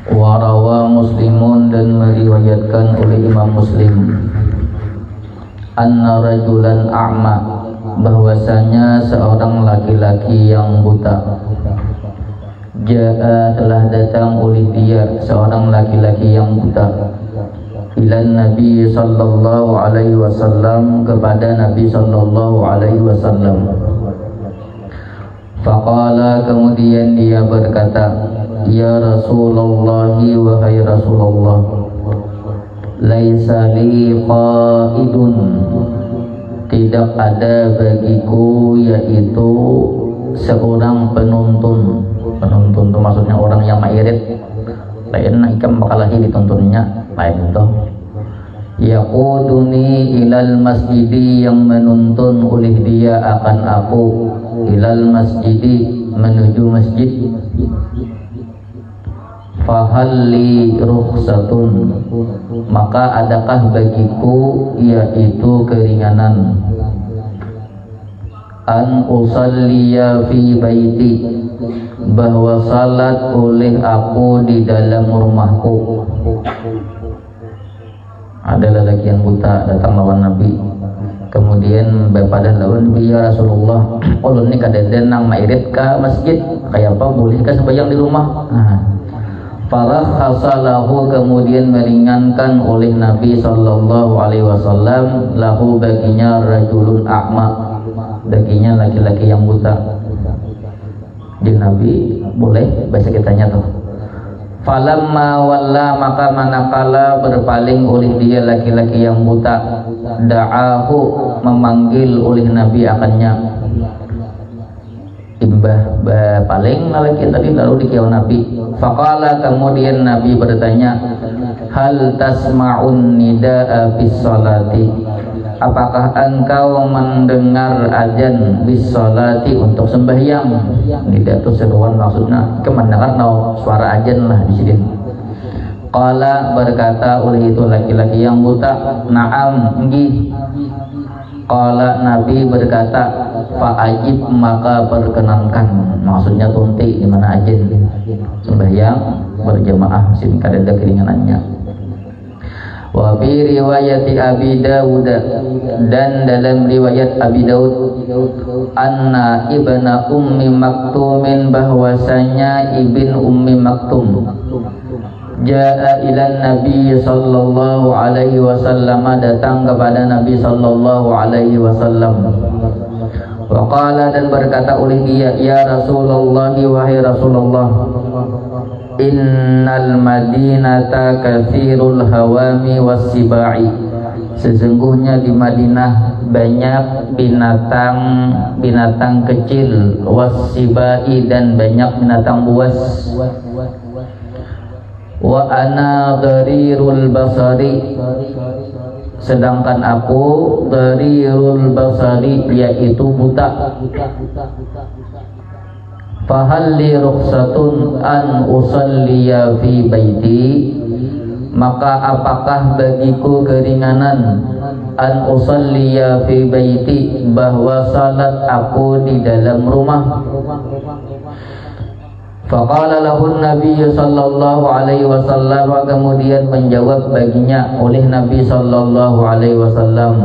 Warawa Muslimun, dan meriwayatkan oleh Imam Muslim, anna rajulan a'ma, bahwasanya seorang laki-laki yang buta, jaa, telah datang oleh dia seorang laki-laki yang buta, ilan Nabi sallallahu alaihi wasallam, kepada Nabi sallallahu alaihi wasallam. Faqala, kemudian dia berkata, ya Rasulullah, wahai Rasulullah, laisa li qaidun, tidak ada bagiku yaitu seorang penuntun. Penuntun itu maksudnya orang yang mairit, lain ikam bakalahi dituntunnya, lain itu yaquduni ilal masjidi, yang menuntun oleh dia akan aku, ilal masjidi, menuju masjid. Fahalli rukhsatun, maka adakah bagiku yaitu keringanan, an usalliya fi baiti, bahwa salat oleh aku di dalam rumahku. Ada lelaki yang buta datang lawan Nabi, kemudian bepada lawan Nabi, ya Rasulullah, ulun ini kadang nang mairit ke masjid, kayak apa bolehkah sembahyang di rumah? Farakhasalahu, kemudian meringankan oleh Nabi sallallahu alaihi wasallam, lahu, baginya, rajulun a'ma, baginya laki-laki yang buta. Di Nabi boleh, bahasa kitanya tuh. Falamma walla, maka manakala berpaling oleh dia laki-laki yang buta, da'ahu, memanggil oleh Nabi akannya. Imbah paling laki tadi lalu dikiau Nabi. Faqala, kemudian Nabi bertanya, hal tasma'un nida'a bis salati, apakah engkau mendengar azan bis salati, untuk sembahyang? Nida itu seruan, maksudnya kemendengar suara azan lah di sini. Qala, berkata oleh itu laki-laki yang buta, na'am, nggih. Qala, Nabi berkata, fa'ajib, maka perkenankan, maksudnya tunti di mana azan sembahyang berjamaah, sini kada ada keringanannya. Wa fi riwayati Abi Dawud, dan dalam riwayat Abi Daud, anna ibna ummi maktumin, bahwasanya ibn ummi maktum, jaa ilan Nabi sallallahu alaihi wasallam, datang kepada Nabi sallallahu alaihi wasallam. Wa qala, dan berkata oleh dia, ya Rasulullah, wahai Rasulullah, innal madinata katsirul hawami wassibai, sesungguhnya di Madinah banyak binatang kecil, wassibai, dan banyak binatang buas. Wa ana dharirul basari, sedangkan aku dharirul basari, yaitu buta. Fahalli rukhsatun an usalliya fi baiti, maka apakah bagiku keringanan, an usalliya fi baiti, bahwa salat aku di dalam rumah. Faqala lahu Nabi sallallahu alaihi wasallam, kemudian menjawab baginya oleh Nabi sallallahu alaihi wasallam,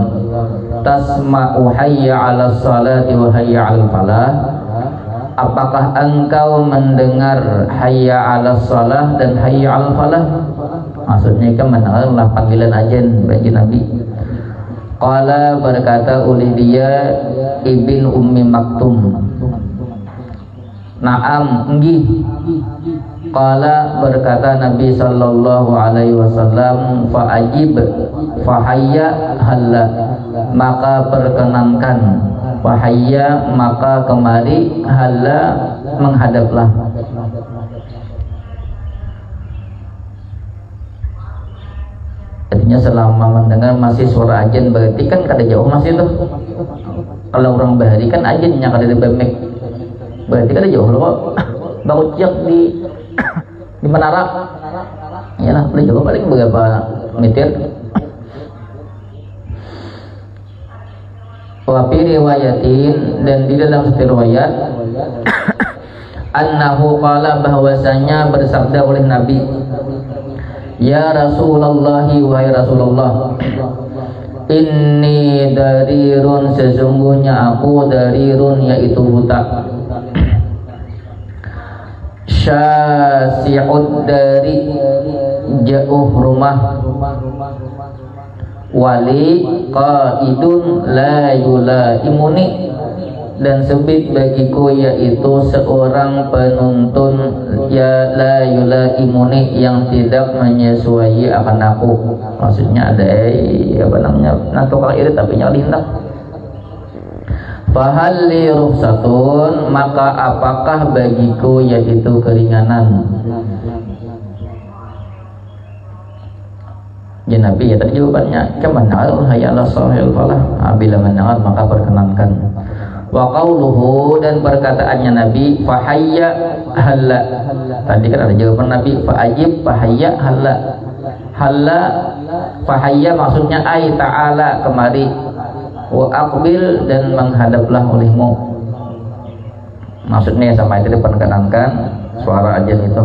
tasma'u hayya 'alas salati wa hayya 'alal falah, apakah engkau mendengar hayya 'alas salah dan hayya 'alal falah? Maksudnya kan mendengarlah panggilan azan bagi Nabi. Qala, berkata oleh dia ibn ummi maktum, na'am, nggih. Qala, berkata Nabi sallallahu alaihi wasallam, fa'ajib, fahayya halla, maka perkenankan, fahayya, maka kemari, halla, menghadaplah. Artinya selama mendengar masih suara azan, berarti kan kada jauh masih tuh. Kalau orang bahari kan azannya kada di bemek, berarti kada jauh loh. Baru cek di menara, iyalah, paling jauh paling beberapa meter. Wa fi riwayatin, dan di dalam satu riwayat, annahu qala bahwasanya bersabda oleh Nabi, ya Rasulullah, wahai Rasulullah, inni darirun, sesungguhnya aku darirun yaitu buta, syasi'ud dari jauh rumah, wali qaidun la yulaimuni, dan sebit bagiku yaitu seorang penuntun ya la yulaimuni yang tidak menyesuai akan aku. Maksudnya ada apa namanya tukang irit tapi nya lindak. Fahal li rukhsatun, maka apakah bagiku yaitu keringanan. Ya Nabi, ya tadi jawabannya kemanal hayalah sahil falah, bila mendengar maka perkenankan. Wa qauluhu, dan perkataannya Nabi, fahayya halla, tadi kan ada jawaban Nabi, fa'ajib fahayya halla. Halla fahayya maksudnya ay ta'ala, kemari, wa aqbil, dan menghadaplah olehmu. Maksudnya sama itu diperkenankan suara ajan itu,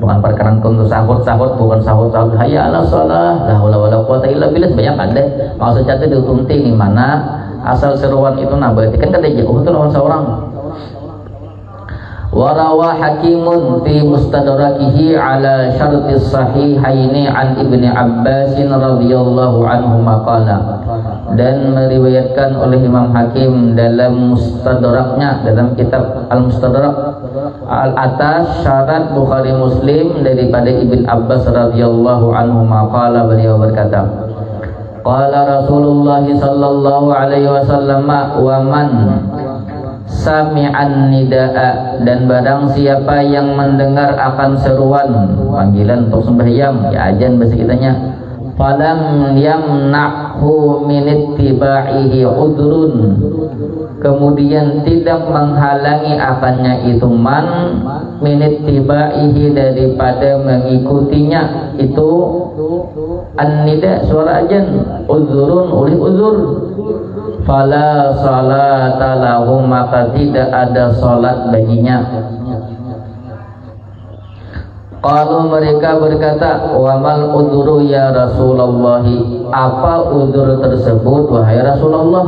bukan perkenankan untuk sahut-sahut, bukan sahut-sahut hayya ala shalah la haula wala quwata illa billah, banyak ada. Maksudnya itu diutunti di mana asal seruan itu, nah berarti kan kada jauh itu lawan seorang. Warawa Hakimun fi mustadrakihi ala syartis sahihaini an Ibni Abbas radhiyallahu anhu maqala, dan meriwayatkan oleh Imam Hakim dalam mustadraknya, dalam kitab Al-Mustadrak atas syarat Bukhari Muslim daripada Ibn Abbas radhiyallahu anhu maqala, beliau berkata, qala Rasulullah sallallahu alaihi wasallam, wa man sami'an nida'a, dan barang siapa yang mendengar akan seruan panggilan untuk sembahyang, ya ajan bahasa kitanya, falam yamna'hu min ittiba'ihi udrun, kemudian tidak menghalangi akannya itu man min ittiba'ihi, daripada mengikutinya itu an-nida suara ajan, uzurun oleh uzur, fala salata lahu, maka tidak ada salat baginya. Kalau mereka berkata, wa mal udhuru ya Rasulullah, apa udhur tersebut wahai Rasulullah?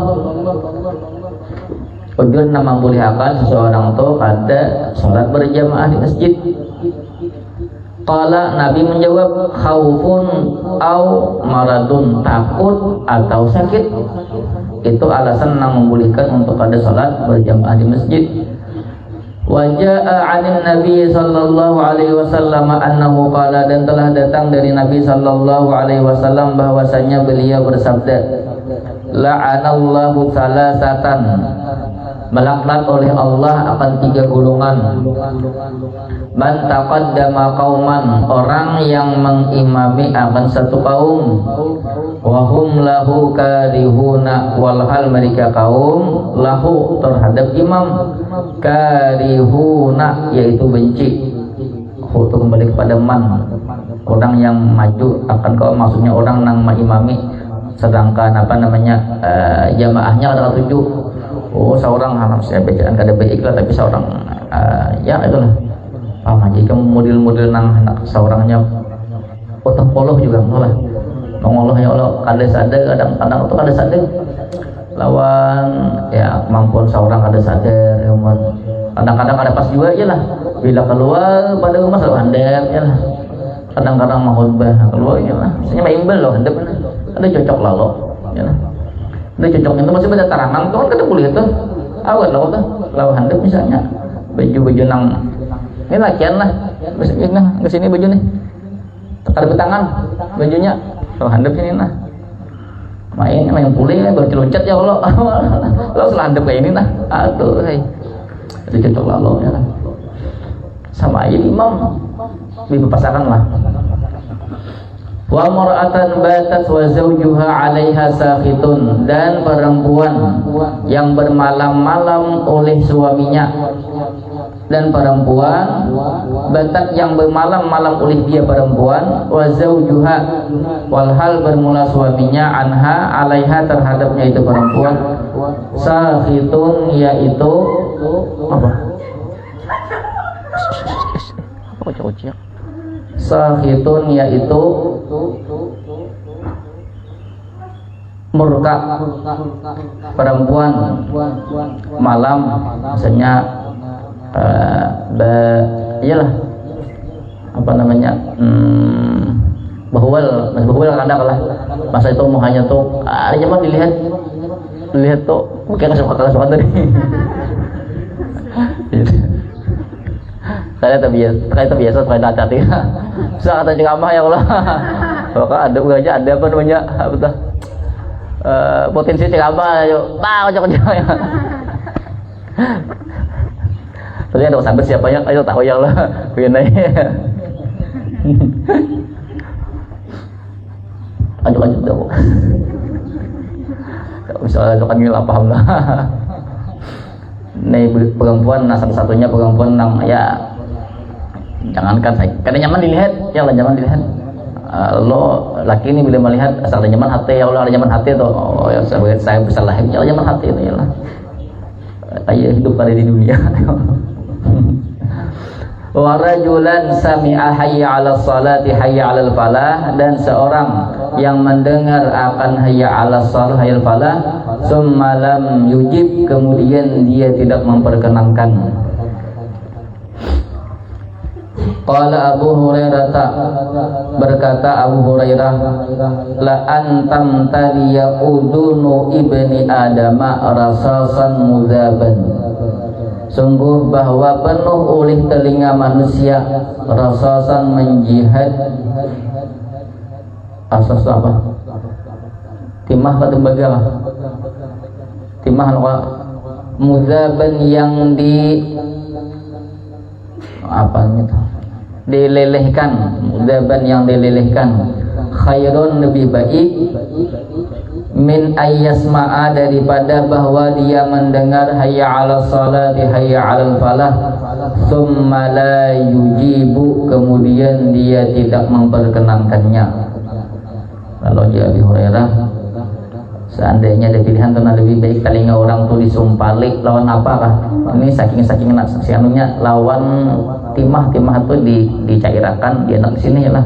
Udhur nama membolehkan seseorang itu kada salat berjamaah di masjid. Qala, Nabi menjawab, khaufun au maradun, takut atau sakit, itu alasan yang membolehkan untuk ada salat berjamaah di masjid. Waja'a 'anil Nabi sallallahu alaihi wasallam annahu qala, dan telah datang dari Nabi sallallahu alaihi wasallam bahwasanya beliau bersabda, la'anallahu salasatan, melaknat oleh Allah akan 3 golongan. Man taqaddama qauman, orang yang mengimami akan satu kaum, wa hum lahu karihuna, walhal mereka kaum lahu terhadap imam, karihuna yaitu benci. Itu kembali kepada man, orang yang maju akan kaum, maksudnya orang yang mengimami, sedangkan apa namanya jamaahnya ada 7. Oh seorang harus saya bacaan kada baik lah, tapi seorang ya itulah jika model-model nang seorangnya utang poloh juga malah mengoleh ya Allah, kada sadar, kadang-kadang itu kada sadar lawan ya kemampuan seorang kada sadar, kadang-kadang ada pas juga ya lah, bila keluar pada rumah selalu handap ya lah, kadang-kadang mau khutbah keluar ya lah, misalnya imbel loh handap ada cocok lalu ya lah, ada cocok itu masih pada tarangan tuh kan kada boleh tuh awal loh tuh lawan handap misalnya baju-baju nang ini lakian lah, ke sini baju nih, tekar ke tangan bajunya, kalau handap sini nah, main pulih, berceluncat ya Allah, lo selandap kayak ini nah, aduh, itu cocok lalu ya kan, sama aja imam, dipasakan lah. Wa mar'atan batat wa zawjuha 'alaiha sakhitun, dan perempuan yang bermalam-malam oleh suaminya, dan perempuan batat yang bermalam-malam oleh dia perempuan, wa zawjuha walhal bermula suaminya, anha 'alaiha terhadapnya itu perempuan, sakhitun yaitu apa? Kocak-kocak. Sahitun yaitu murka, perempuan malam, misalnya iyalah apa namanya, bahwal kadang lah masa itu muhanya tuh aja mah dilihat tuh mungkin kasukan tadi. Saya terbiasa hati-hati. Bisa kata ceramah ya Allah. Maka ada aja ada apa namanya potensi ceramah ayo kocok-kocok ya. Tadi ada sahabat siapa yang ayo tahu ya Allah. Begini. Lanjut dong. Kalau misalnya kan nggak paham lah. Nih perempuan, nah satu-satunya perempuan yang ya jangankan saya, kadang nyaman dilihat, ya Allah nyaman dilihat. Lo laki ini bila melihat asal ada nyaman hati, ya Allah ada nyaman hati tuh. Oh ya saya bisa lahir, ya Allah nyaman hati itu ya Allah. Kayak hidup pada di dunia. Wa rajulan sami'a hayya 'alas salati hayya 'alal falah, dan seorang yang mendengar akan hayya 'alas salah hayya 'alal falah summa lam yujib, kemudian dia tidak memperkenankan. Qala Abu Hurairah, berkata Abu Hurairah, la antam taliya udunu ibni adama rasasan muzaban, sungguh bahwa penuh oleh telinga manusia rasasan menjihad. Asas apa? Timah atau tembaga? Timah apa? Muzaban yang di apanya tuh? Dilelehkan, muzaban yang dilelehkan. Khairun, lebih baik, min ayyasma'a, daripada bahwa dia mendengar hayya 'alas salati hayya 'alal falah thumma la yujibu, kemudian dia tidak memperkenankannya. Kalau dia Abu Hurairah, seandainya ada pilihan tuh lebih baik telinga orang tuh disumpalik lawan apakah? Ini saking anunya lawan timah tuh dicairkan, dia nak sini lah.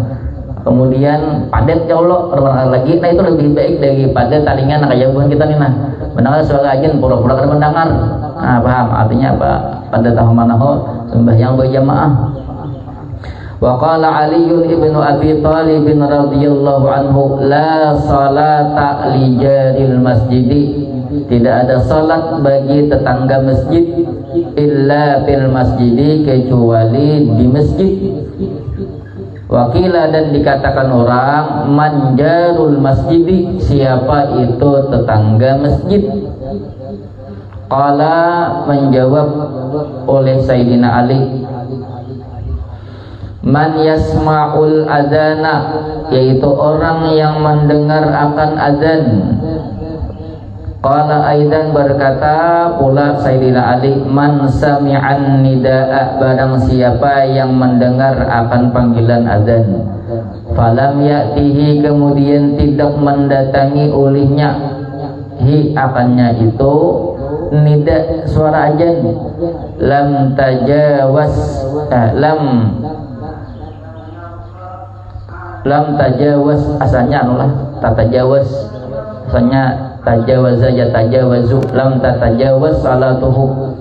Kemudian padat ya Allah berulang lagi, nah itu lebih baik daripada talingan nak jauhan kita nih, nah mendengar suara ajen pura-pura kan mendengar. Nah paham artinya apa? Pada tahu manahu sembahyang berjamaah. Wa qala Ali ibn Abi Thalib radhiyallahu anhu, la salata li jaril masjidi, tidak ada salat bagi tetangga masjid, illa fil masjidi, kecuali di masjid. Wakila, dan dikatakan orang, manjarul masjidi, siapa itu tetangga masjid. Qala, menjawab oleh Sayyidina Ali, man yasma'ul adana, yaitu orang yang mendengar akan adzan. Qala aidan, berkata pula Sayyidina Ali, man sami'an nida'a, barang siapa yang mendengar akan panggilan adzan, falam ya'tihi, kemudian tidak mendatangi olehnya, hi akannya itu nida, suara adzan, lam tajawaz lam tajawaz, asalnya anulah tatajawaz, asalnya tajawaza ya tajawazu, lam tatajawaz salatuhu,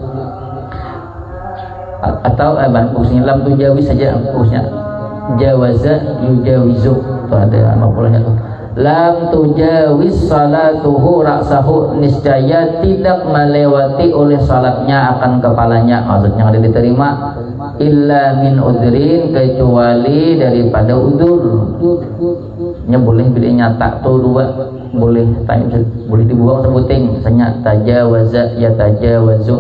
atau usnya lam tujawiz saja, usnya jawaza yujawizu, itu ada maf'ulnya tuh. Lam tujawiz salatuhu ra'sahu, niscaya tidak melewati oleh salatnya akan kepalanya, maksudnya ada diterima, illa min udrin, kecuali daripada udur. Nya boleh bila nyata tuh dua, boleh tanya, boleh dibuang sebuting, misalnya tajawaza ya tajawazu,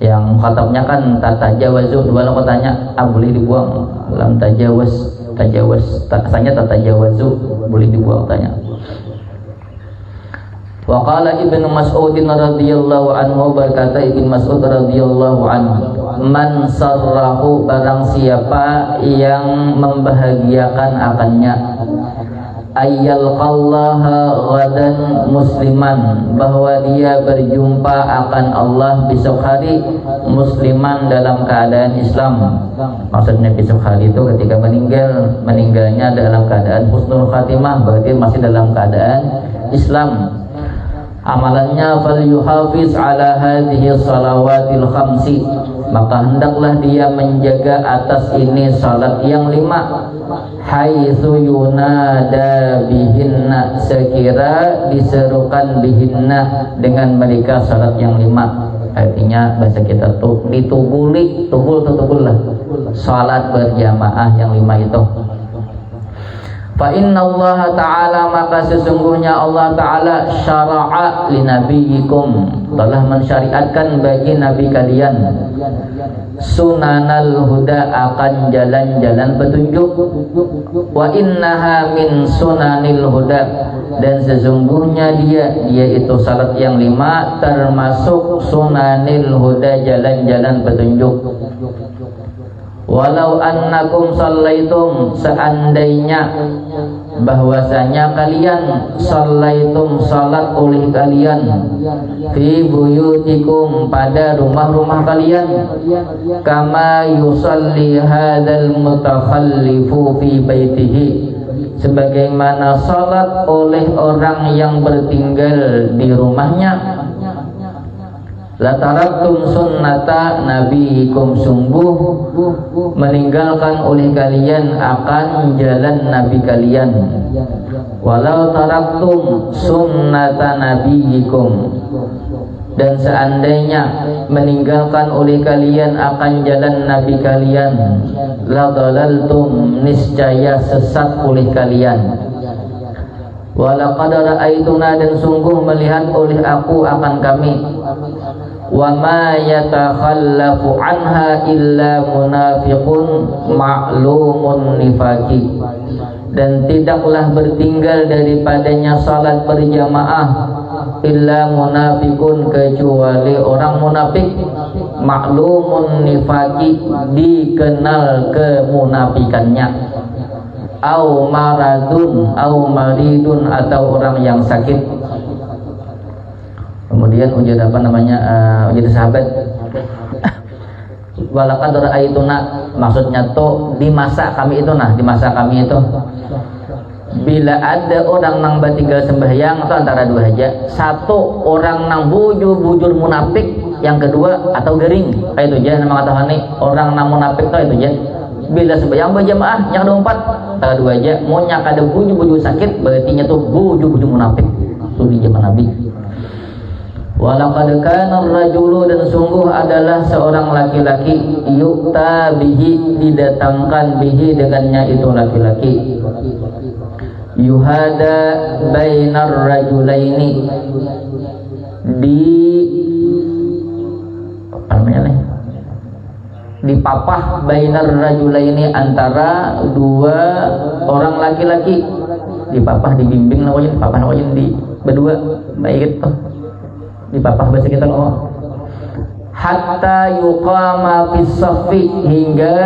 yang khatabnya kan tatajawazu, dua lo tanya boleh dibuang, lam tajawaz asalnya tatajawazu, boleh dibuang tanya. Wa qala Ibnu Mas'ud radhiyallahu anhu, berkata Ibnu Mas'ud radhiyallahu anhu, man sarrahu, barang siapa yang membahagiakan akannya, ayyalqallaha ghadan musliman, bahwa dia berjumpa akan Allah besok hari musliman dalam keadaan Islam. Maksudnya besok hari itu ketika meninggalnya dalam keadaan husnul khatimah, berarti masih dalam keadaan Islam. Amalannya falyuhafiz ala hadhihi salawatil khamsi, maka hendaklah dia menjaga atas ini salat yang 5, haitsu yunada bihinna, sekira diserukan bihinna dengan mereka salat yang 5. Artinya bahasa kita tuh ditugul lah salat berjamaah yang 5 itu. Fa inna Allah Ta'ala, maka sesungguhnya Allah Ta'ala syara'a li nabiyikum, telah mensyariatkan bagi nabi kalian sunanal huda, akan jalan-jalan petunjuk. Wa innaha min sunanil huda, dan sesungguhnya dia itu salat yang 5 termasuk sunanil huda, jalan-jalan petunjuk. Walau annakum sallaitum, seandainya bahwasanya kalian sallaitum salat oleh kalian fi buyutikum, pada rumah-rumah kalian, kama yusalli hadzal mutakhallifu fi baitihi, sebagaimana salat oleh orang yang bertinggal di rumahnya. Lataraktum sunnata nabiikum, sungguh meninggalkan oleh kalian akan jalan nabi kalian. Walau taraktum sunnata nabiikum, dan seandainya meninggalkan oleh kalian akan jalan nabi kalian, la dalaltum, niscaya sesat oleh kalian. Walaqad ra'aituna, dan sungguh melihat oleh aku akan kami, wa ma yatakhallafu anha illa munafiqun ma'lumun nifaqi, dan tidaklah bertinggal daripadanya salat berjamaah illa munafiqun, kecuali orang munafik, ma'lumun nifaqi, dikenal kemunafikannya, au maradun au maridun, atau orang yang sakit. Kemudian ujar apa namanya, ujar sahabat, walaqad ra'aituna, maksudnya tuh di masa kami itu, di masa kami itu, bila ada orang nang batinggal sembahyang itu antara dua aja, satu orang nang bujur munafik, yang kedua atau gering, kayak itu aja nama kata orang nang munafik tuh itu aja. Bila sembahyang berjamaah yang ada 4, antara dua aja, mau nyak ada bujur sakit, berarti nya tuh bujur munafik tuh di zaman Nabi. Walaqad kana ar-rajulu, dan sungguh adalah seorang laki-laki, yu'ta bihi, didatangkan bihi dengannya itu laki-laki, yuhada bainar rajulaini, dipapah bainar rajulaini, antara dua orang laki-laki, dipapah, dibimbing namanya, papah namanya di berdua, baik itu dipapah bahasa kita ngomong. Hatta yuqama fis saffi, hingga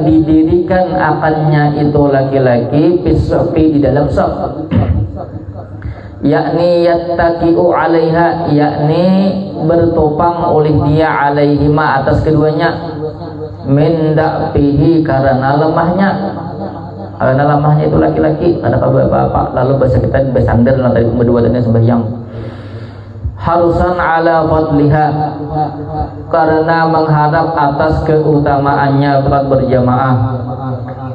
didirikan akannya itu laki-laki fis saffi, di dalam saf, yakni yattaqi'u 'alaiha, yakni bertopang oleh dia, 'alaihima, atas keduanya, min da'fihi, karena lemahnya. Karena lemahnya itu laki-laki, ada bapak-bapak, lalu bahasa kita bersandar lantai berdua dan sembahyang. Harusan ala fadliha, karena mengharap atas keutamaannya salat berjamaah.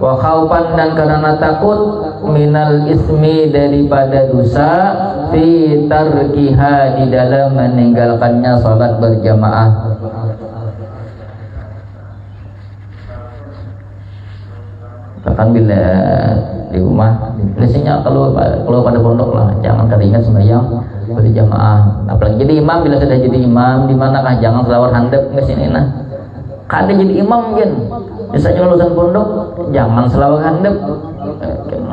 Wa khaufan, dan karena takut, minal ismi, daripada dosa, fi tarkiha, di dalam meninggalkannya salat berjamaah. Bahkan bila di rumah, biasanya kalau pada pondok lah, jangan keringat sembahyang berjamaah. Apalagi jadi imam, bila sudah jadi imam, di manakah jangan selawar handap ke sini nah. Kada jadi imam kan. Misalnya lulusan pondok, jangan selawar handap.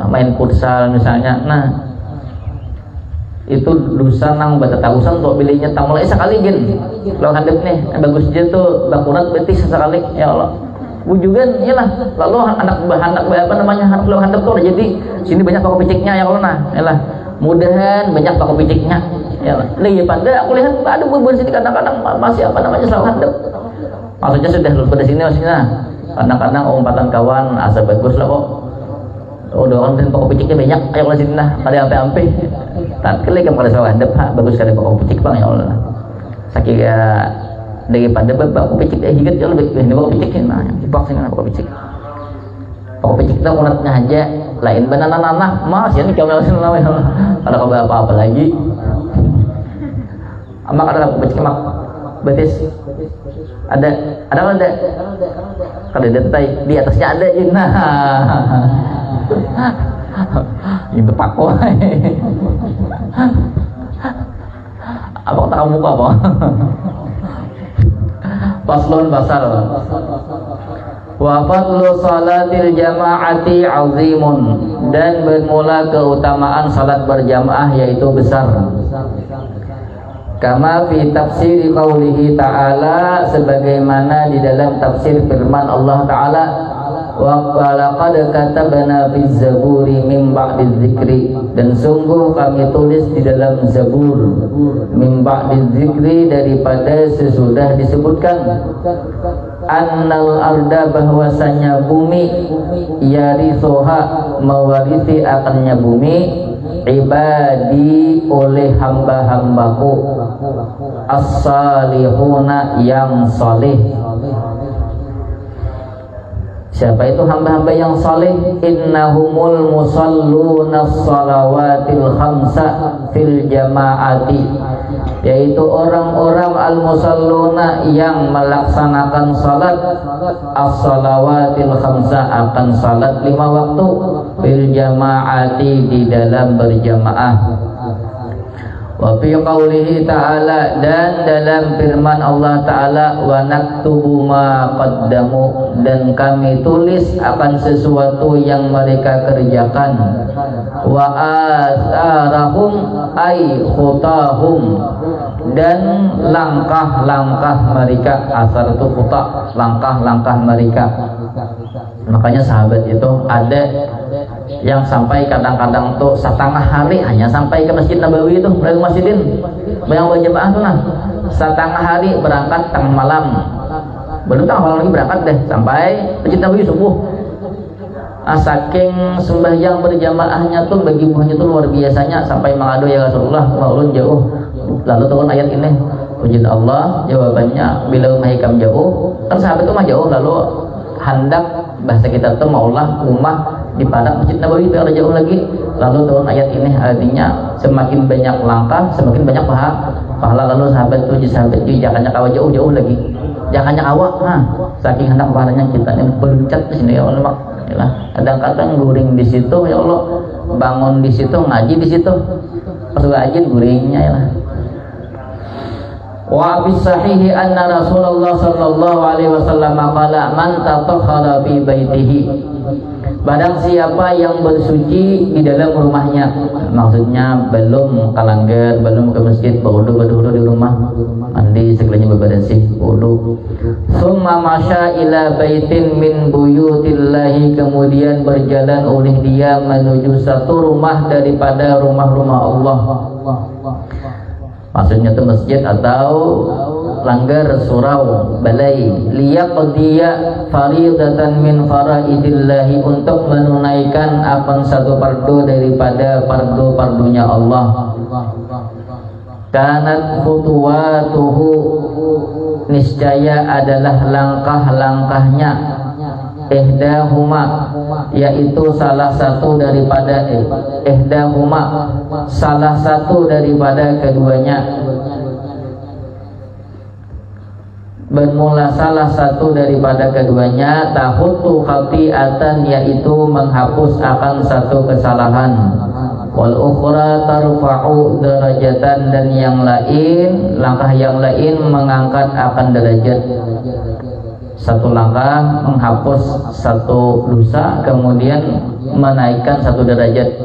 Main futsal misalnya. Nah, itu dosa nang bata tahusan untuk bilihnya tak mulai sekali kan. Selawar handap nih, bagus dia tuh bakurat berarti sekali, ya Allah. wujudan iyalah lalu anak apa namanya anak lo handap tuh jadi sini banyak pakai piciknya ya Allah nah iyalah mudahan banyak pakai piciknya ya lagi pada aku lihat aduh beber sini kadang-kadang masih apa namanya selalu handap maksudnya sudah pada sini maksudnya kadang-kadang umpatan kawan asa bagus lah kok udah orang dan pakai piciknya banyak ayo lah sini nah ada ampe-ampe tak kali kan pada selalu handap bagus sekali pakai picik bang ya Allah saking daripada bapak picik higat ya lebih ini bapak picik nah dipaksa dengan bapak picik kita ulatnya aja lain banana nanah mas ya ini kau melakukan ada kau apa lagi mak ada bapak picik mak betis ada kalau di atasnya ada nah itu pako apa kata kamu apa Faslun basal wa fadlu salatil jama'ati azimun dan bermula keutamaan salat berjamaah yaitu besar kama fi tafsir qaulihi ta'ala sebagaimana di dalam tafsir firman Allah Ta'ala wa laqad katabna fi zaburi min ba'di dzikri dan sungguh kami tulis di dalam zabur min ba'di dzikri daripada sesudah disebutkan annal arda bahwasanya bumi yarithuha mewarisi akannya bumi ibadi oleh hamba-hambaku as-salihuna yang saleh. Siapa itu hamba-hamba yang saleh? Innahumul musalluna as-salawatil khamsa fil jama'ati, yaitu orang-orang al-musalluna yang melaksanakan salat as-salawatil khamsa akan salat 5 waktu fil jama'ati di dalam berjamaah. Wa fi qaulihi ta'ala dan dalam firman Allah Ta'ala wa naktubu ma qaddamu dan kami tulis akan sesuatu yang mereka kerjakan wa asarahum ay khutahum dan langkah-langkah mereka. Asar itu khuta, langkah-langkah mereka. Makanya sahabat itu ada yang sampai kadang-kadang tuh setengah hari hanya sampai ke Masjid Nabawi itu, dari masjidin yang berjamaah tuh nah setengah hari berangkat tengah malam, belum tengah malam lagi berangkat deh sampai Masjid Nabawi subuh. Saking sembahyang berjamaahnya tuh bagi buahnya tuh luar biasanya sampai mengadu ya Rasulullah maulun jauh. Lalu turun ayat ini puji Allah, jawabannya bila mahikam jauh kan sahabat itu mah jauh, lalu hendak bahasa kita tuh maulah rumah di padang Masjid Nabawi itu ada jauh lagi. Lalu turun ayat ini artinya semakin banyak langkah semakin banyak pahala. Lalu sahabat itu jangannya kawa jauh lagi, jangannya awak saking hendak pahalanya kita ini beruncat di sini ya Allah. Kadang-kadang guring di situ ya Allah, bangun di situ, ngaji di situ, pas ngaji guringnya ya lah. Wa bis sahihi anna Rasulullah sallallahu alaihi wasallam qala man tatahhara fi baitihi, barang siapa yang bersuci di dalam rumahnya, maksudnya belum kalanggar, belum ke masjid, berwudu di rumah, mandi segelanya bebersih, wudu. Summa masya ila baitin min buyutillahi, kemudian berjalan oleh dia menuju satu rumah daripada rumah-rumah Allah. Maksudnya itu masjid atau langgar, surau, balai, liyaqdiya faridatan min faraidillahi, untuk menunaikan akan satu fardu daripada fardu-fardunya Allah. Kanat khutuwatuhu, niscaya adalah langkah-langkahnya, ihdahuma, yaitu salah satu daripada ihdahuma, salah satu daripada keduanya, bermula salah satu daripada keduanya, tahutu khati'atan, yaitu menghapus akan satu kesalahan, wal ukhra tarfa'u darajatan, dan yang lain, langkah yang lain mengangkat akan derajat. Satu langkah menghapus satu dosa, kemudian menaikkan satu derajat.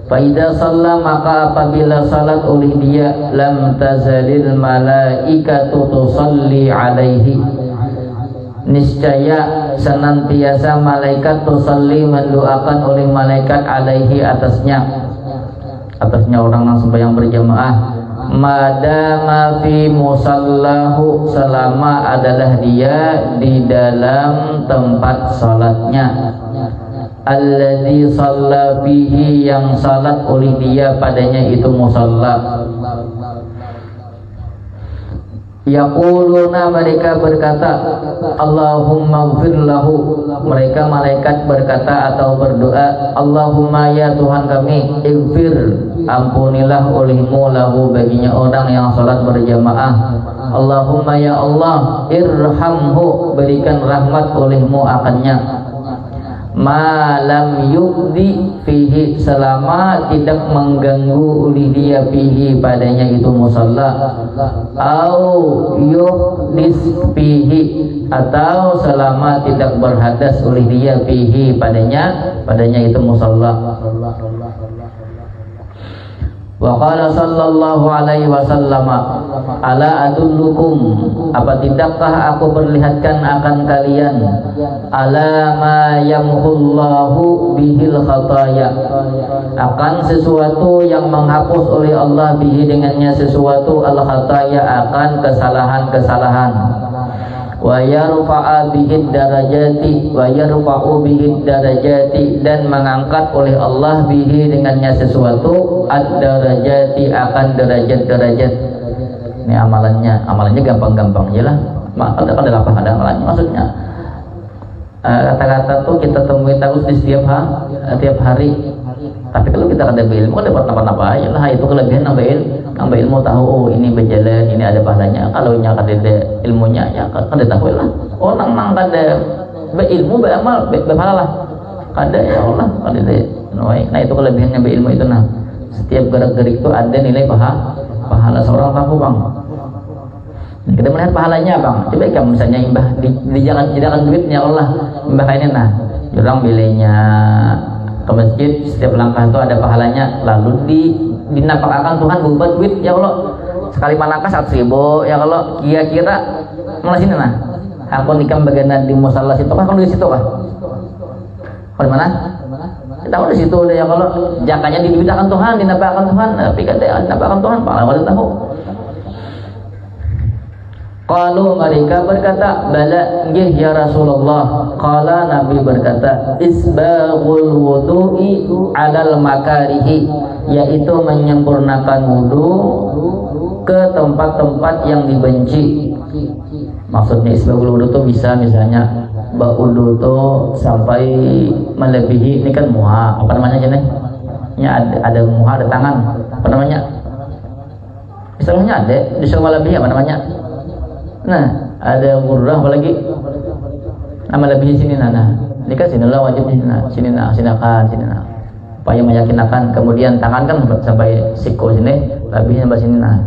Faida shalla, maka apabila salat oleh dia, lam tazalil malaikatu tusalli alaihi, niscaya senantiasa malaikat tusalli mendoakan oleh malaikat alaihi atasnya orang yang sembahyang berjamaah, madama fi musallahu selama adalah dia di dalam tempat salatnya, alladzi shalla fihi yang salat oleh dia padanya itu musalla. Yaquluna mereka berkata Allahumma ighfir lahu, mereka malaikat berkata atau berdoa Allahumma ya Tuhan kami, ighfir ampunilah olehmu lahu baginya orang yang salat berjamaah, Allahumma ya Allah irhamhu berikan rahmat olehmu akannya, malam yukdi fihi selama tidak mengganggu oleh dia fihi padanya itu musalla, au yuhdis fihi atau selama tidak berhadas oleh dia fihi padanya itu musalla. Wa qala sallallahu alaihi wasallam ala adullukum, apa tidakkah aku perlihatkan akan kalian ala ma yamhullahu bihil khataya, akan sesuatu yang menghapus oleh Allah bihi dengannya sesuatu al khataya akan kesalahan-kesalahan, wa yarfa'a bihid darajati wa yarfa'u bihid darajati dan mengangkat oleh Allah bihi dengannya sesuatu ad-darajati akan derajat-derajat. Ini amalannya gampang-gampang aja lah. Ada amalannya maksudnya. Kata-kata tuh kita temui terus di setiap hari. Tapi kalau kita ada ilmu kan dapat apa-apa aja lah. Itu kelebihan nambah ilmu tahu oh ini berjalan, ini ada pahalanya. Kalau nya kada ada ilmunya ya kada tahu lah. Oh nang kada berilmu beramal berpahala lah. Kada ya Allah kada ada. Nah itu kelebihannya berilmu itu nah. Setiap gerak-gerik itu ada nilai pahala seorang tahu bang. Kita melihat pahalanya bang. Coba kamu misalnya imbah jangan duitnya Allah imbah ini nah. Jurang bilenya ke masjid setiap langkah itu ada pahalanya, lalu dinapakkan Tuhan berupa duit ya Allah sekali langkah 1.000 ya Allah kira-kira malah sini nah aku nikam bagian di musalla situ kah di situ kah di mana kita di situ ya Allah jakanya diduitakan Tuhan dinapakkan Tuhan tapi kan dinapakkan Tuhan pahala tahu. Qalu mereka berkata bala nggih ya Rasulullah. Qala Nabi berkata isbaghul wudu'i 'alal makarihi, yaitu menyempurnakan wudu ke tempat-tempat yang dibenci. Maksudnya isbaghul wudu itu bisa misalnya wudu itu sampai melebihi ini kan muha apa namanya jenis? Ya ada muha ada tangan apa namanya? Istilahnya ada disuruh melebihi apa namanya? Nah, ada murrah apalagi nama lebih sini nah. Ini kan sini lah wajib sini nah. Supaya meyakinkan kemudian tangan kan sampai siku sini, lebih sampai sini nah.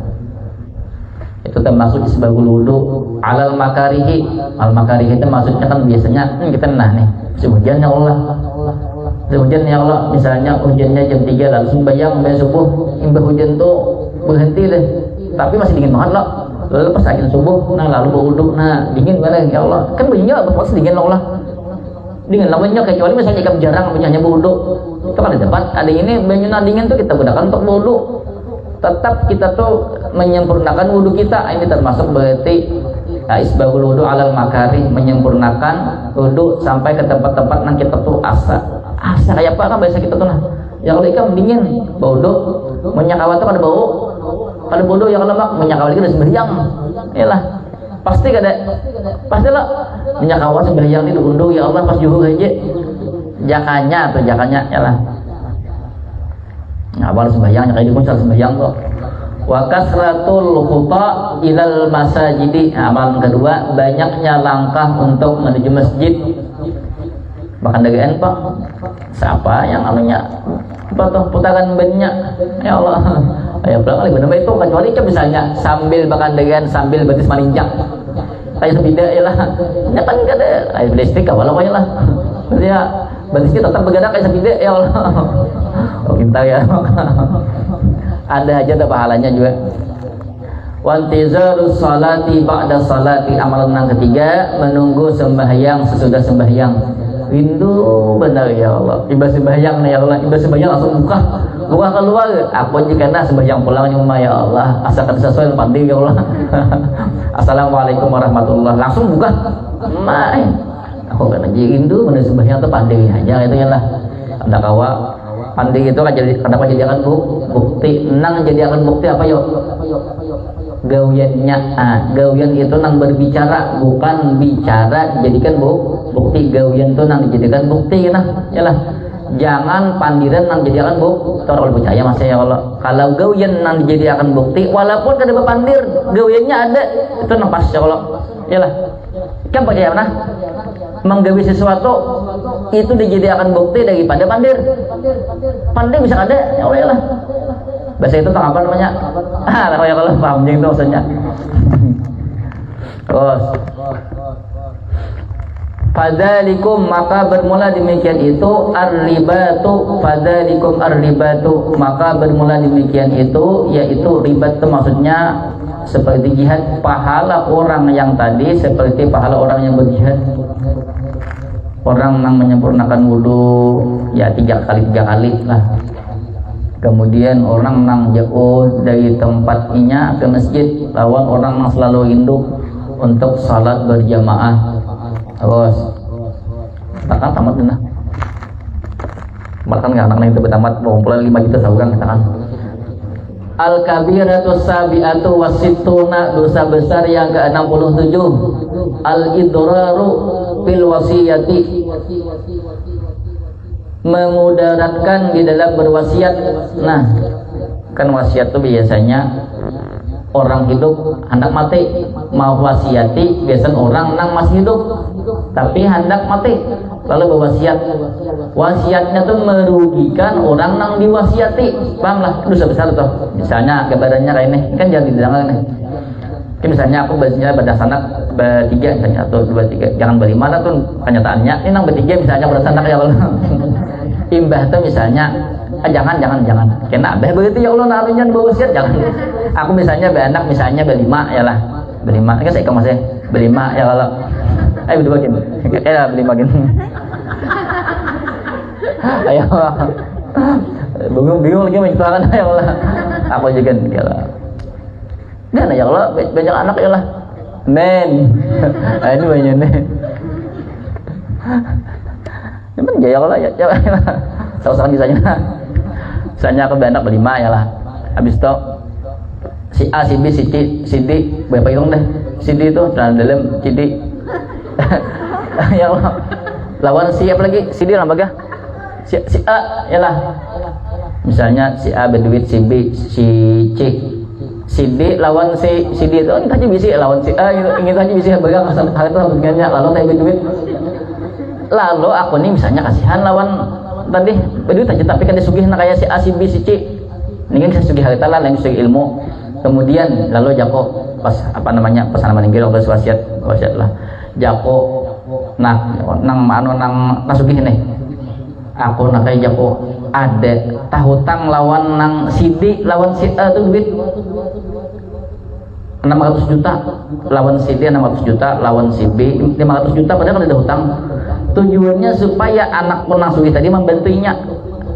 Itu termasuk isbagul wudu alal makarihi. Al makarihi itu maksudnya kan biasanya kita nah nih, hujan ya Allah. Hujan ya Allah, misalnya hujannya jam 3 langsung bayang sampai subuh, imbah hujan tuh berhenti deh. Tapi masih dingin banget loh. Lalu pas angin subuh, nah lalu berwuduk, nah dingin banget ya Allah. Kan banyak pas dingin Allah. Dingin lamanya kecuali misalnya jika jarang punyanya berwuduk. Itu kan ada tempat, ada ini banyak dingin tuh kita gunakan untuk berwuduk. Tetap kita tuh menyempurnakan wudhu kita. Ini termasuk berarti isbagul wudu alal makari, menyempurnakan wudhu sampai ke tempat-tempat yang kita tuh asa kayak apa kan biasa kita tuh nah. Yang mereka dingin berwudhu, menyakawat tuh ada bau. Kalau bodoh yang lemak menyakawal itu udah sembahyang, iyalah pasti lah menyakawal sembahyang itu unduh ya Allah pas juhur aja jakanya iyalah ngawal sembahyang kayak dimuncul sembahyang kok. Wa kasratul khuta ilal masajidi, amalan kedua banyaknya langkah untuk menuju masjid. Bahkan dagaan pak siapa yang namanya apa tuh putaran banyak ya Allah. Ya pulang kali benar itu kecuali kan misalnya sambil bahkan dengan sambil batis maninjak kayak sebida ya lah ya kan gak ada kayak listrik apa lah lah berarti ya batisnya tetap bergerak kayak sebida ya Allah. Oh kita ya ada aja ada pahalanya juga. Wantizarus salati ba'da salati, amalan yang ketiga menunggu sembahyang sesudah sembahyang. Rindu benar ya Allah, ibadah sembahyang ya Allah, ibadah sembahyang langsung buka keluar. Aku jika nak sembahyang pulang rumah ya Allah, asalkan sesuai pandai ya Allah. Assalamualaikum warahmatullahi, langsung buka. Main. Aku kan aja rindu benar sembahyang tu pandai aja itu ya lah. Anda kawa pandai itu kan jadi kenapa jadi akan bukti, nang jadi akan bukti apa yo? Gawiannya, gawian itu nang berbicara, bukan bicara jadikan bukti. Gawian itu nang dijadikan bukti nah, yalah. Jangan pandiran nang dijadikan bukti. Kalau percaya masa ya Allah. Kalau gawian nang dijadikan bukti, walaupun kada pandir, gawiannya ada, itu nang pas ya Allah. Yalah. Kan percaya nah? Menggawi sesuatu itu dijadikan bukti daripada pandir. Pandir bisa ada, ya Allah yalah. Bahasa itu apa namanya? Kalau paham yang itu maksudnya. Terus fadzalikum, maka bermula demikian itu ar-ribatu, fadzalikum ar-ribatu, maka bermula demikian itu, yaitu ribat itu maksudnya seperti jihad, pahala orang yang tadi seperti pahala orang yang berjihad. Orang yang menyempurnakan wudu ya 3 kali lah. Kemudian orang nang jauh dari tempatnya ke masjid, lawan orang yang selalu rindu untuk salat berjamaah. Terus katakan tamat dina. Bahkan nggak anak itu bertamat, kumpulan 5 juta sahuran katakan. Al-kabiratus sabi'atu wasittuna, dosa besar yang ke-67. Al-idraru bil wasiyati, memudaratkan di dalam berwasiat. Nah, kan wasiat itu biasanya orang hidup hendak mati mau wasiati, biasanya orang nang masih hidup tapi hendak mati lalu berwasiat. Wasiatnya tuh merugikan orang nang diwasiati, paham lah, dosa besar tuh. Misalnya kebadannya kayak ini kan jangan didengar nih. Misalnya aku biasanya pada sanak bertiga misalnya atau 2-3, jangan berlima lah tuh kenyataannya. Ini nang bertiga misalnya pada sanak ya Allah. Imbah tuh misalnya jangan kena abah begitu ya Allah, naruhnya berwasiat jangan. Aku misalnya beranak misalnya berlima ya lah, berlima kan saya masih berlima ya Allah. Ayo berdua gini, kayak berlima gini. Ayo bingung lagi menciptakan ya Allah. Aku juga ya Allah. Nah ya Allah, banyak anak ya Allah. Men, ini banyak nih. Cuman ya Allah ya coba. Tahu-tahu misalnya. Misalnya aku beranak berlima ya lah. Habis itu si A, si B, si D, berapa hitung deh. Si D itu dalam si D. Ya Allah. Lawan si apa lagi? Si D lembaga. Si A ya lah. Misalnya si A berduit, si B, si C. Si D lawan si D itu kita aja bisa lawan si A gitu. Ingin aja bisa bergang hal itu harganya lalu saya berduit. Lalu aku nih misalnya kasihan lawan tadi berduit aja tapi kan disugih nak kayak si A, si B, si C. Ini kan sugih harta lah, lain sugih ilmu. Kemudian lalu jako pas apa namanya pesan meninggal oleh wasiat lah. Jako nang sugih nih. Aku nak kayak jako ada tahutang lawan nang si D lawan si A tuh duit 600 juta, lawan si D 600 juta, lawan si B 500 juta, padahal kan ada hutang. Tujuannya supaya anak penasui tadi membantunya.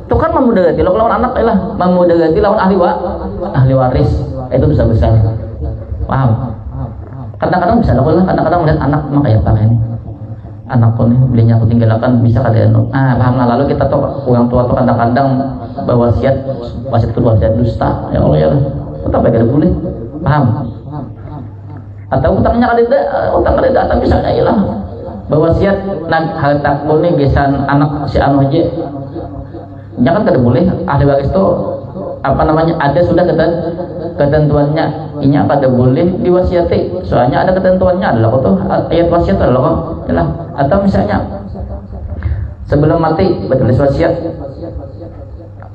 Itu kan memudahati. Kalau lawan anak lah memudahati lawan ahli waris. Itu dosa besar. Paham? Kadang-kadang bisa lakukan, kadang-kadang melihat anak mah kayak apa ini. Anakku nih belinya aku tinggalkan bisa kada paham lah. Lalu kita tuh orang tua tuh kadang-kadang berwasiat itu wasiat dusta. Ya Allah ya Allah. Tetap kada boleh. Paham? Atau utangnya kada datang misalnya ya lah. Berwasiat nan hartaku nih gesan anak si anu aja. Jangan kada boleh. Ahli waris itu apa namanya ada sudah ketentuannya. Ini kada boleh diwasiati. Soalnya ada ketentuannya adalah kok tuh ayat wasiat adalah kok. Yalah. Atau misalnya sebelum mati betul wasiat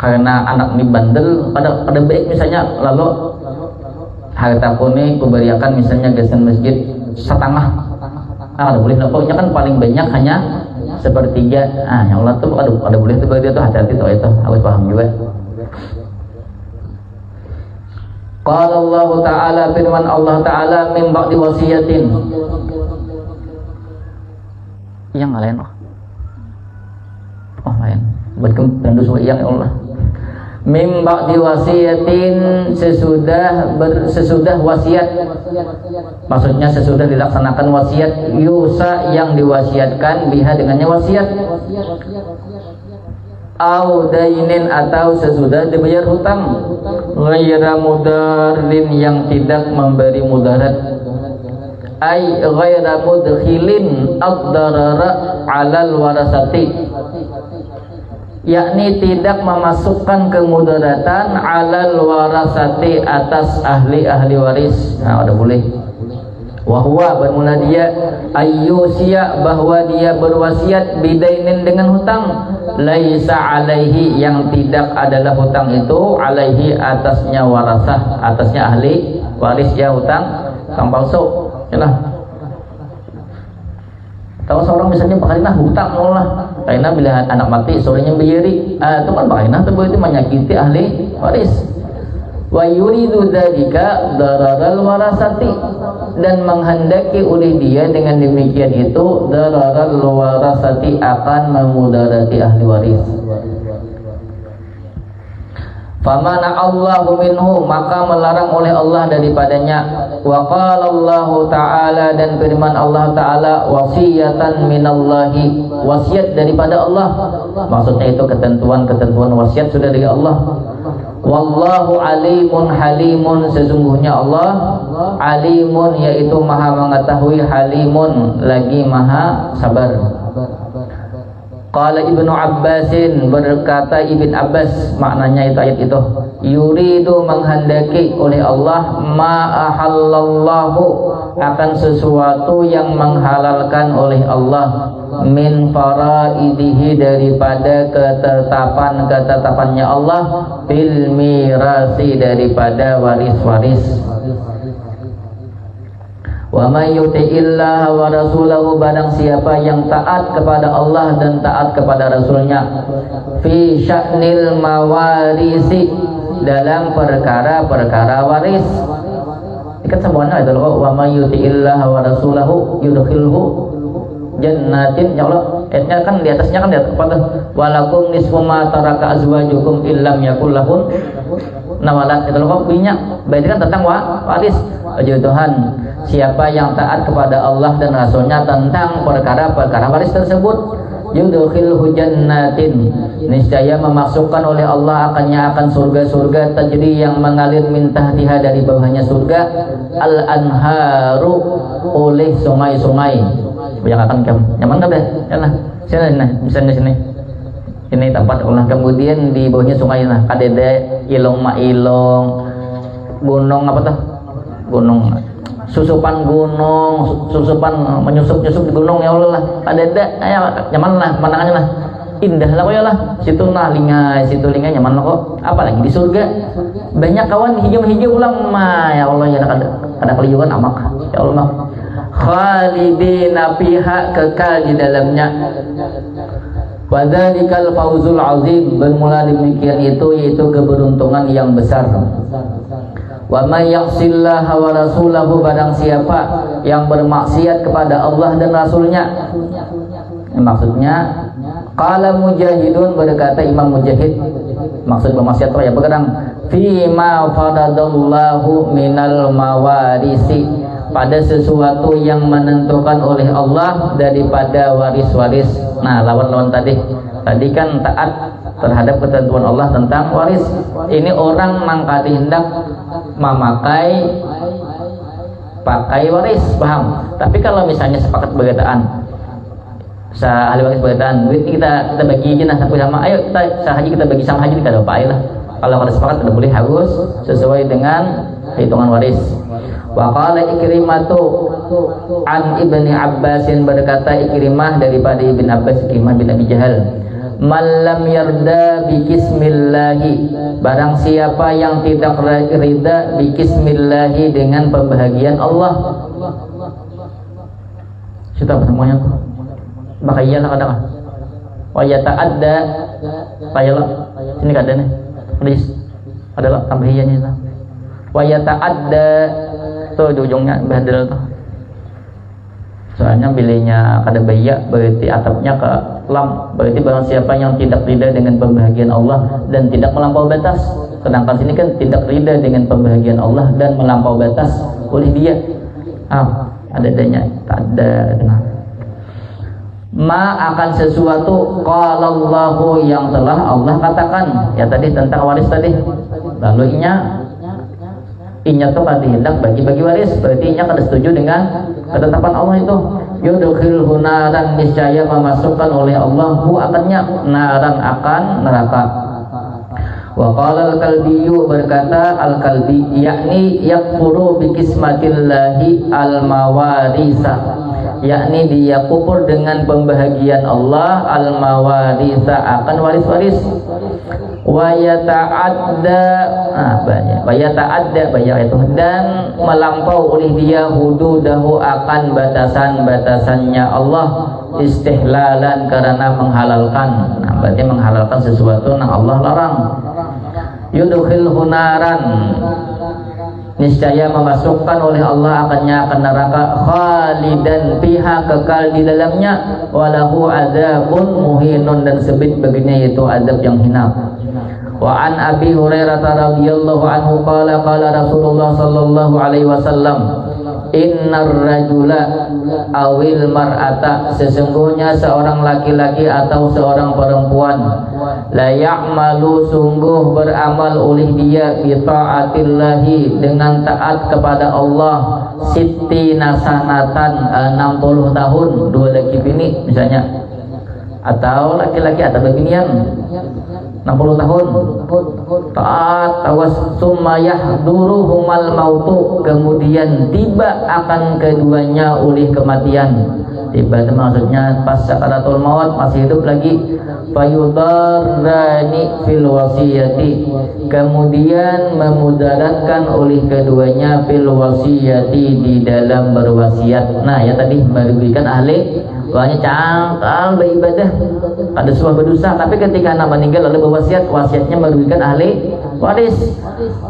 karena anak ini bandel pada baik misalnya lalu hartaku nih kuberiakan misalnya gesan masjid setengah. Ada boleh pokoknya kan paling banyak hanya sepertiga. Ya Allah tuh ada boleh tuh dia tuh hati-hati tuh itu harus paham juga. Qala Allah Ta'ala, firman Allah Ta'ala, min ba'di wasiyatin. Yang lain lain. Buat tandus yang ya Allah. Min ba'di wasiyatin, sesudah wasiat. Maksudnya sesudah dilaksanakan wasiat, yusa yang diwasiatkan biha dengannya wasiat. Au dainin, atau sesudah dibayar hutang. Ghaira mudarin, yang tidak memberi mudarat. Ay ghaira mudkhilin ad-darara 'alal warasati, yakni tidak memasukkan kemudaratan 'alal warasati, atas ahli waris. Nah, udah boleh. Wahwa, bermula dia ayyusia, bahwa dia berwasiat, bidainin, dengan hutang, laisa alaihi, yang tidak adalah hutang itu, alaihi, atasnya warasah, atasnya ahli waris, ya hutang palsu. Yalah, tahu seorang misalnya pakarina hutang lah, karena bila anak mati sorenya biyeri, itu kan pakarina itu menyakiti ahli waris. Wa yuridu dzalika dararal warasati, dan menghendaki oleh dia dengan demikian itu dararal warasati, akan memudarati ahli waris. Famana Allahu minhu, maka melarang oleh Allah daripadanya. Wa qala Allah Ta'ala, dan firman Allah Ta'ala, wasiyatan minallahi, wasiat daripada Allah. Maksudnya itu ketentuan wasiat sudah dari Allah. Wallahu alimun halimun, sesungguhnya Allah alimun, yaitu maha mengetahui, halimun, lagi maha sabar. Qala Ibnu Abbasin, berkata Ibn Abbas, maknanya itu ayat itu, yuridu, menghendaki oleh Allah, ma ahallallahu, akan sesuatu yang menghalalkan oleh Allah, min faraidihi, daripada ketetapannya Allah, bil mirasi, daripada waris-waris. Wa may yuti'illaha wa rasulahu, barang siapa yang taat kepada Allah dan taat kepada Rasulnya, fi sya'nil mawarisi, dalam perkara-perkara waris. Ikat semuanya itu loh, wa may yuti'illaha wa rasulahu yudkhilhu jannatin, ya Allah. Ayatnya kan di atasnya kan di atas apa tuh? Walakum nisfu ma taraka azwajukum illam yakul lahun nawalat, itu loh bunyinya. Berarti kan tentang waris. Wajib Tuhan, siapa yang taat kepada Allah dan Rasulnya tentang perkara-perkara waris tersebut, yudkhilhu jannatin, niscaya memasukkan oleh Allah akan surga-surga, tajri, yang mengalir min tahtiha, dari bawahnya surga, al-anharu, oleh sungai-sungai. Yang akan nyaman kan deh? Ya, sini, misalnya sini. Ini tempat Allah, kemudian di bawahnya sungai, nah kadede ilong mailong, gunung apa tuh? Gunung, susupan gunung, susupan menyusup-nyusup di gunung, ya Allah lah. Kadede, ya nyaman lah, pemandangannya lah, indah lah, ya lah. Situ nah situ linga nyaman lah kok. Apalagi di surga banyak kawan hijau-hijau ulama, ya Allah, ya ada keliuan amak, ya Allah. Khalidina fiha, kekal di dalamnya. Wadzalikal fauzul azim, bermula demikian itu, yaitu keberuntungan yang besar. Wa may ya'sillaha wa rasulahu, barang siapa yang bermaksiat kepada Allah dan Rasulnya. Maksudnya, qala Mujahidun, berkata Imam Mujahid, maksud bermaksiat ya berkedang, fi ma faradallahu minal mawarisi, pada sesuatu yang menentukan oleh Allah daripada waris-waris. Nah, lawan-lawan tadi kan taat terhadap ketentuan Allah tentang waris. Ini orang mangkali hendak pakai waris, paham? Tapi kalau misalnya sepakat bergetaan, ahli waris bergetaan, duit kita bagi aja, nah sampai sama, ayo kita sahaji, kita bagi sama haji, kita ada apa lah. Kalau sepakat tidak boleh, harus sesuai dengan hitungan waris. Wa qala Ikrimatu an Ibni Abbasin, berkata Ikrimah daripada Ibn Abbas, Ikrimah bin Abi Jahal, man lam yarda bikismillahi, barang siapa yang tidak rida bikismillahi, dengan pembahagian Allah. Sudah semuanya tuh bakaya lah kadang. Wa yata'adda payalah sini kadang nih, please adalah tambahiannya lah. Wa yata'adda tuh di ujungnya badal tuh. Soalnya bilenya kada bayya berarti atapnya ke lam, berarti barang siapa yang tidak ridha dengan pembahagian Allah dan tidak melampaui batas. Sedangkan sini kan tidak ridha dengan pembahagian Allah dan melampaui batas oleh dia. Ada adanya tak ada dengar. Ma akan sesuatu qala Allahu yang telah Allah katakan. Ya tadi tentang waris tadi. Lalu inya tuh kan dihendak bagi-bagi waris, berarti inya kada setuju dengan ketetapan Allah itu. Yudkhilhu naran, niscaya memasukkan oleh Allah hu akannya naran akan neraka. Wa qala al-Kalbi, berkata al-Kalbi, yakni yakfuru bi qismatillahi al-mawarisa, yakni dia kufur dengan pembahagian Allah al-mawarisa akan waris-waris. Wa yata'adda banyak itu dan melampau oleh dia hududahu akan batasan-batasannya Allah istihlalan karena menghalalkan. Berarti menghalalkan sesuatu yang Allah larang. Yudkhilhu naran, niscaya memasukkan oleh Allah akannya akan neraka khalidan fiha, kekal di dalamnya, walahu adzabun muhinun, dan sebit baginya yaitu azab yang hina. Wa an Abi Hurairah radhiyallahu anhu qala qala Rasulullah sallallahu alaihi wasallam, innar rajula awil mar'ata, sesungguhnya seorang laki-laki atau seorang perempuan, la ya'malu, sungguh beramal oleh dia, bi ta'atillahi, dengan taat kepada Allah, sittina sanatan, 60 tahun, dua laki bini misalnya, atau laki-laki atau binian 60 tahun taat, awas summa yahduruhumal mautu, kemudian tiba akan keduanya oleh kematian. Tiba itu maksudnya pas sakaratul maut, masih hidup lagi. Fayudarrani fil wasiyati, kemudian memudaratkan oleh keduanya fil wasiyati, di dalam berwasiat. Nah ya tadi merugikan ahli wahnya cangkal beribadah, ada sebuah berdosa, tapi ketika anak meninggal lalu berwasiat, wasiatnya merugikan ahli waris.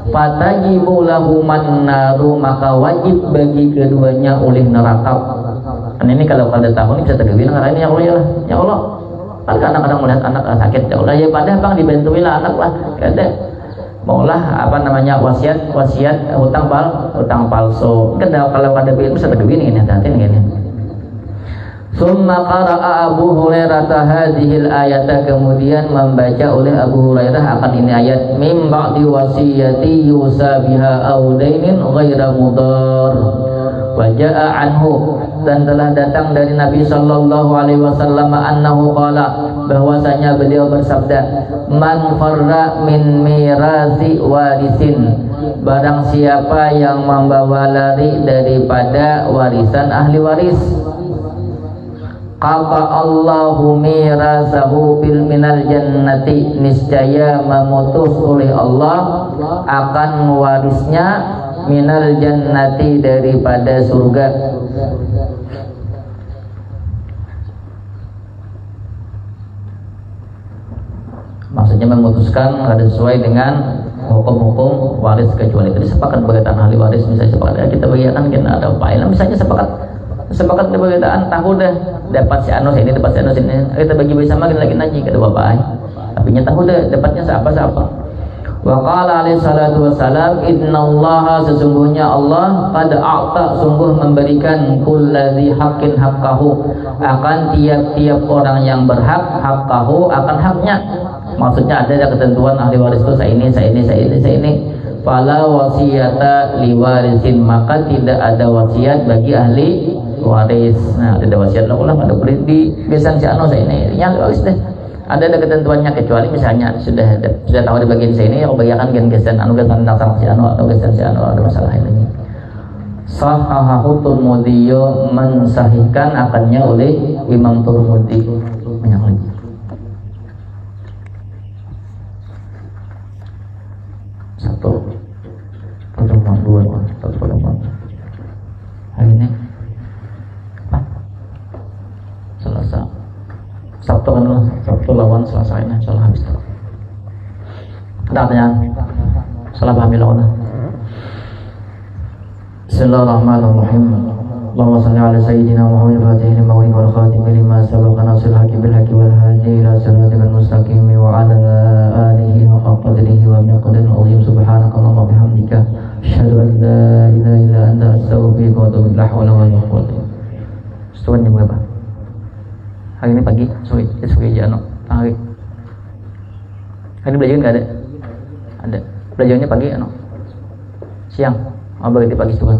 Fatajibu lahuman naru, maka wajib bagi keduanya oleh neraka. Kan ini kalau kada tahu ini bisa tergawin karena ini ya Allah, ya Allah. Kan kadang-kadang melihat anak sakit, ya Allah ya padahal bang dibantuilah anak lah, kada maulah apa namanya wasiat hutang palsu. Kada kalau kada bisa tergawin ini, hati-hati ini. Summa qara'a Abu Hurairah hadhil ayata, kemudian membaca oleh Abu Hurairah akan ini ayat, mim ba'di wasiyati yusa biha aw dainin ghaira mudar. Wa jaa'a anhu, dan telah datang dari Nabi sallallahu alaihi wasallam annahu qala, bahwasanya beliau bersabda, man farra min mirasi warisin, barang siapa yang membawa lari daripada warisan ahli waris, qata Allahu mirasahu bil minal jannati, niscaya memutus oleh Allah akan warisnya minal jannati, daripada surga. Maksudnya memutuskan ada sesuai dengan hukum-hukum waris, kecuali itu disepakati berkaitan ahli waris. Misalnya sepakat ya kita bagikan kena ada apa, misalnya sepakat keberadaan tahu dah dapat si anu ini, dapat si anu ini, kita bagi bersama lagi naji kada apa-apa. Tapi nya tahu dah dapatnya siapa. Wa qala alaihi salatu wassalam, innallaha, sesungguhnya Allah, qad a'ta, sungguh memberikan kulladzi haqqin haqqahu, akan tiap-tiap orang yang berhak, haqqahu, akan haknya. Maksudnya ada ketentuan ahli waris itu saya ini. Fala wasiyata liwarisin, maka tidak ada wasiat bagi ahli waris. Nah, tidak wasiat lah ulang ada beri di besan si anu saya ini, yang waris deh. Ada ketentuannya, kecuali misalnya sudah tahu di bagian saya ini, aku bagikan gesan anu gesan tentang si anu atau gesan si anu, ada masalah ini. Sahahahu Turmudi, mensahihkan akannya oleh Imam Turmudi. Banyak lagi. Satu pertemuan, dua satu pertemuan. Hari ini apa? Selasa. Sabtu kan, Sabtu lawan Selasa ini, salah habis. Ada artinya salah pahami lawan. Bismillahirrahmanirrahim. Allahumma shalli ala sayyidina Muhammad al-Fatih lima wal khatim lima sabaqa nasrul haqqi bil haqqi wal hadi ila siratal mustaqim wa ala alihi wa qadrihi wa miqdaril azim. Subhanakallahumma bihamdika asyhadu an la ilaha illa anta astaghfiruka wa atubu ilaik. La hawla wa la quwwata illa billah. Setuan jam berapa? Hari ini pagi, sore aja no. Hari ini belajar nggak ada? Ada. Belajarnya pagi no. Siang. Oh, berarti pagi setuan.